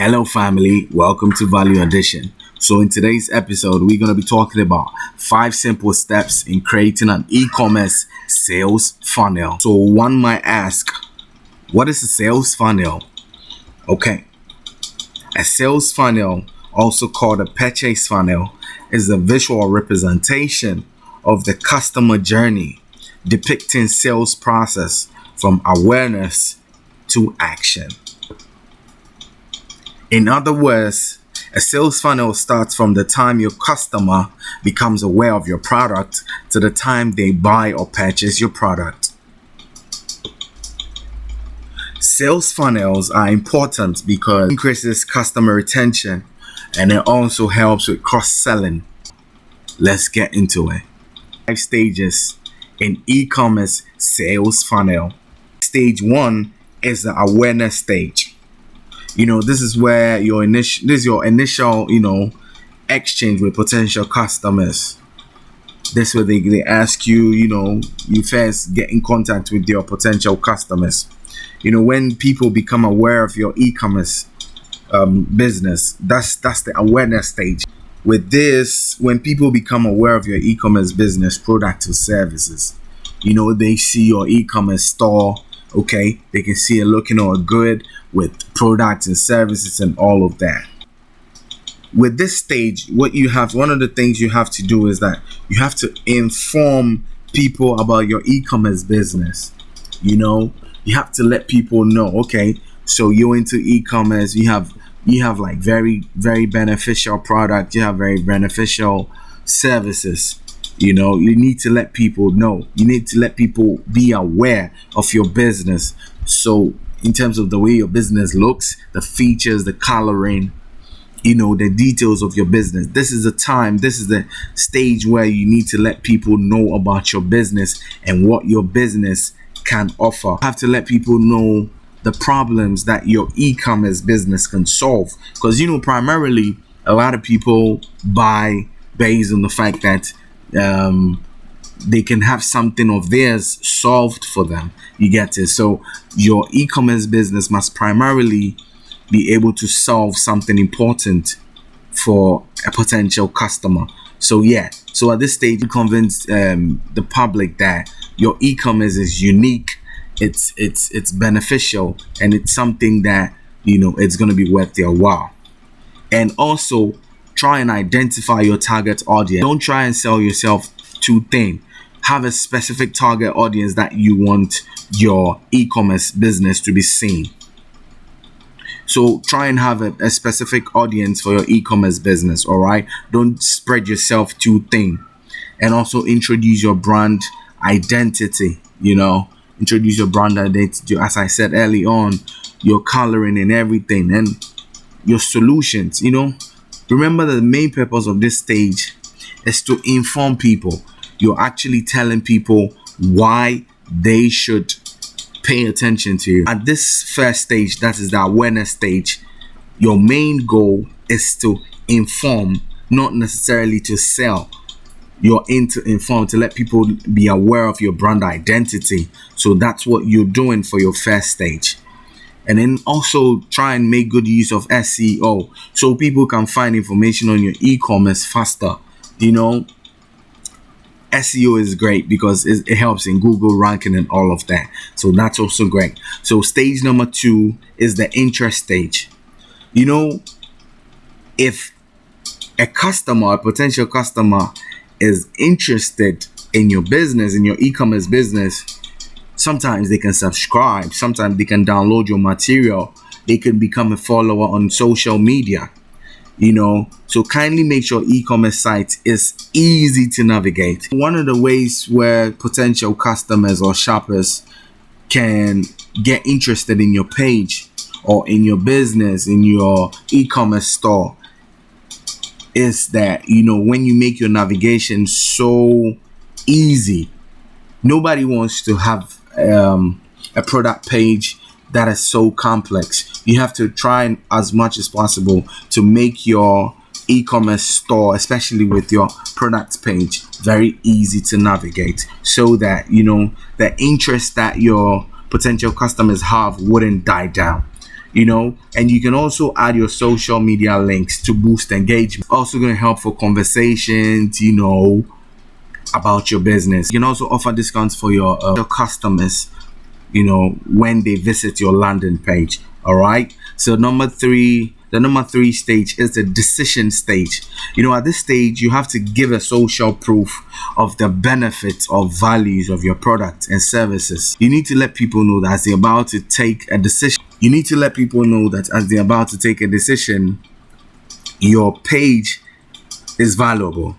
Hello family, welcome to Value Addition. So in today's episode, we're going to be talking about 5 simple steps in creating an e-commerce sales funnel. So one might ask, what is a sales funnel? Okay, a sales funnel, also called a purchase funnel, is a visual representation of the customer journey, depicting sales process from awareness to action. In other words, a sales funnel starts from the time your customer becomes aware of your product to the time they buy or purchase your product. Sales funnels are important because it increases customer retention and it also helps with cross-selling. Let's get into it. 5 stages in e-commerce sales funnel. Stage 1 is the awareness stage. This is where your initial exchange with potential customers. This is where they ask you, you first get in contact with your potential customers. When people become aware of your e-commerce business, that's the awareness stage. With this, when people become aware of your e-commerce business, products or services, they see your e-commerce store. Okay, they can see it looking all good with products and services and all of that. With this stage, one of the things you have to do is that you have to inform people about your e-commerce business. You have to let people know, okay, so you're into e-commerce, you have like very, very beneficial product, you have very beneficial services. You need to let people know. You need to let people be aware of your business. So in terms of the way your business looks, the features, the coloring, the details of your business. This is the stage where you need to let people know about your business and what your business can offer. You have to let people know the problems that your e-commerce business can solve. Because, primarily a lot of people buy based on the fact that they can have something of theirs solved for them. You get it? So your e-commerce business must primarily be able to solve something important for a potential customer. So at this stage, you convince the public that your e-commerce is unique, it's beneficial, and it's something that it's going to be worth their while. And also, try and identify your target audience. Don't try and sell yourself too thin. Have a specific target audience that you want your e-commerce business to be seen. So try and have a specific audience for your e-commerce business, all right? Don't spread yourself too thin. And also introduce your brand identity, Introduce your brand identity, as I said early on, your coloring and everything, and your solutions, Remember that the main purpose of this stage is to inform people. You're actually telling people why they should pay attention to you. At this first stage, that is the awareness stage, your main goal is to inform, not necessarily to sell. You're in to inform, to let people be aware of your brand identity. So that's what you're doing for your first stage. And then also try and make good use of SEO so people can find information on your e-commerce faster. SEO is great because it helps in Google ranking and all of that. So that's also great. So stage number 2 is the interest stage. If a potential customer is interested in your business, in your e-commerce business, sometimes they can subscribe. Sometimes they can download your material. They can become a follower on social media. So kindly make sure e-commerce site is easy to navigate. One of the ways where potential customers or shoppers can get interested in your page or in your business, in your e-commerce store, is that, when you make your navigation so easy. Nobody wants to have a product page that is so complex. You have to try as much as possible to make your e-commerce store, especially with your product page, very easy to navigate, so that the interest that your potential customers have wouldn't die down. And you can also add your social media links to boost engagement. Also going to help for conversations, about your business. You can also offer discounts for your customers, when they visit your landing page. All right. So the number three stage is the decision stage. At this stage, you have to give a social proof of the benefits or values of your products and services. You need to let people know that as they're about to take a decision, your page is valuable.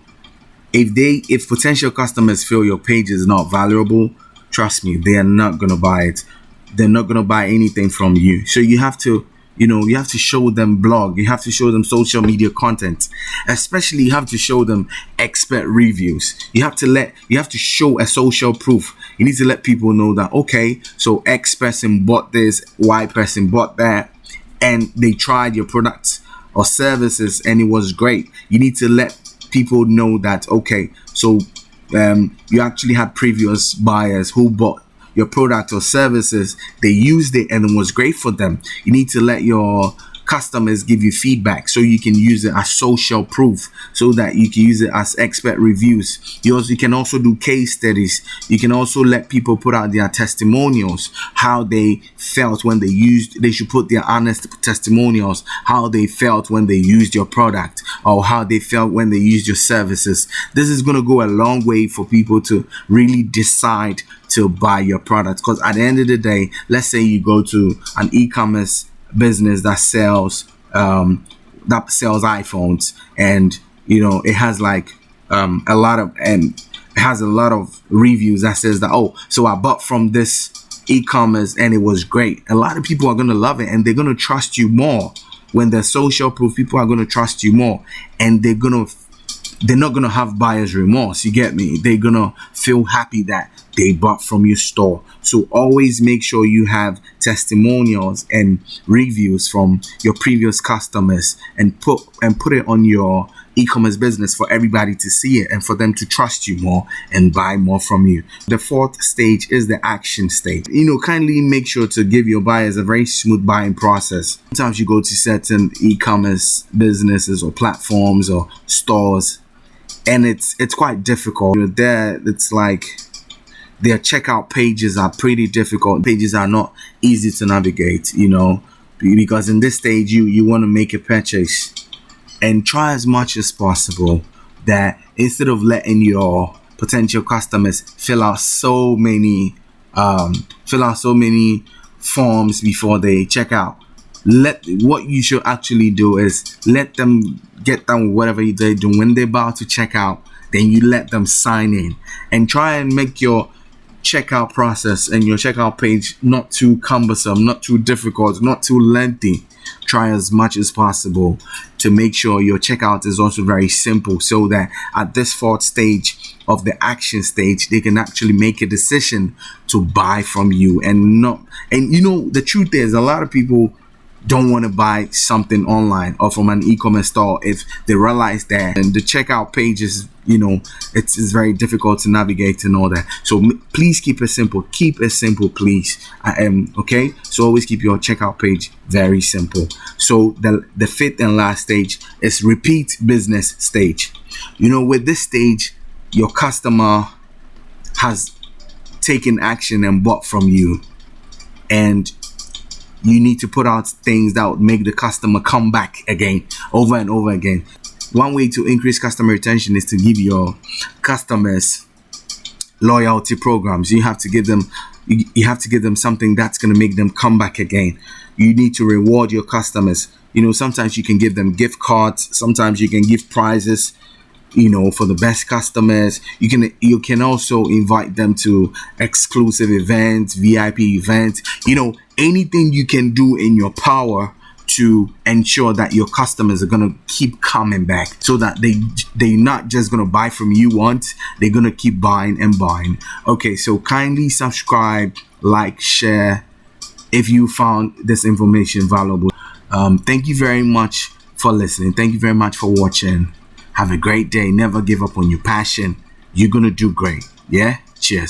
If potential customers feel your page is not valuable, trust me, they are not going to buy it. They're not going to buy anything from you. So you have to show them blog. You have to show them social media content. Especially you have to show them expert reviews. You have to show a social proof. You need to let people know that, okay, so X person bought this, Y person bought that, and they tried your products or services and it was great. You need to let people know that, okay, so you actually had previous buyers who bought your product or services, they used it and it was great for them. You need to let your customers give you feedback so you can use it as social proof, so that you can use it as expert reviews. You can also do case studies. You can also let people put out their testimonials, how they felt when they should put their honest testimonials, how they felt when they used your product or how they felt when they used your services. This is going to go a long way for people to really decide to buy your product, because at the end of the day, let's say you go to an e-commerce business that sells iPhones, and it has a lot of reviews that says that, oh, so I bought from this e-commerce and it was great. A lot of people are going to love it and they're going to trust you more. When there's social proof, people are going to trust you more, and they're not going to have buyer's remorse. You get me? They're going to feel happy that they bought from your store. So always make sure you have testimonials and reviews from your previous customers and put it on your e-commerce business for everybody to see it and for them to trust you more and buy more from you. The fourth stage is the action stage. Kindly make sure to give your buyers a very smooth buying process. Sometimes you go to certain e-commerce businesses or platforms or stores, and it's quite difficult. You're there, it's like their checkout pages are pretty difficult. Pages are not easy to navigate, because in this stage you want to make a purchase, and try as much as possible that instead of letting your potential customers fill out so many forms before they check out, what you should actually do is let them get done with whatever they do. When they're about to check out, then you let them sign in, and try and make your checkout process and your checkout page not too cumbersome, not too difficult, not too lengthy. Try as much as possible to make sure your checkout is also very simple, so that at this fourth stage of the action stage, they can actually make a decision to buy from you. And the truth is, a lot of people don't want to buy something online or from an e-commerce store if they realize that and the checkout page is, it's very difficult to navigate and all that. So please keep it simple. Keep it simple, please. Okay. So always keep your checkout page very simple. So the fifth and last stage is repeat business stage. With this stage, your customer has taken action and bought from you, and you need to put out things that would make the customer come back again, over and over again. One way to increase customer retention is to give your customers loyalty programs. You have to give them something that's going to make them come back again. You need to reward your customers. Sometimes you can give them gift cards. Sometimes you can give prizes, for the best customers. You can also invite them to exclusive events, VIP events, anything you can do in your power to ensure that your customers are going to keep coming back, so that they're not just going to buy from you once, they're going to keep buying and buying. Okay, so kindly subscribe, like, share if you found this information valuable. Thank you very much for listening. Thank you very much for watching. Have a great day. Never give up on your passion. You're going to do great. Yeah? Cheers.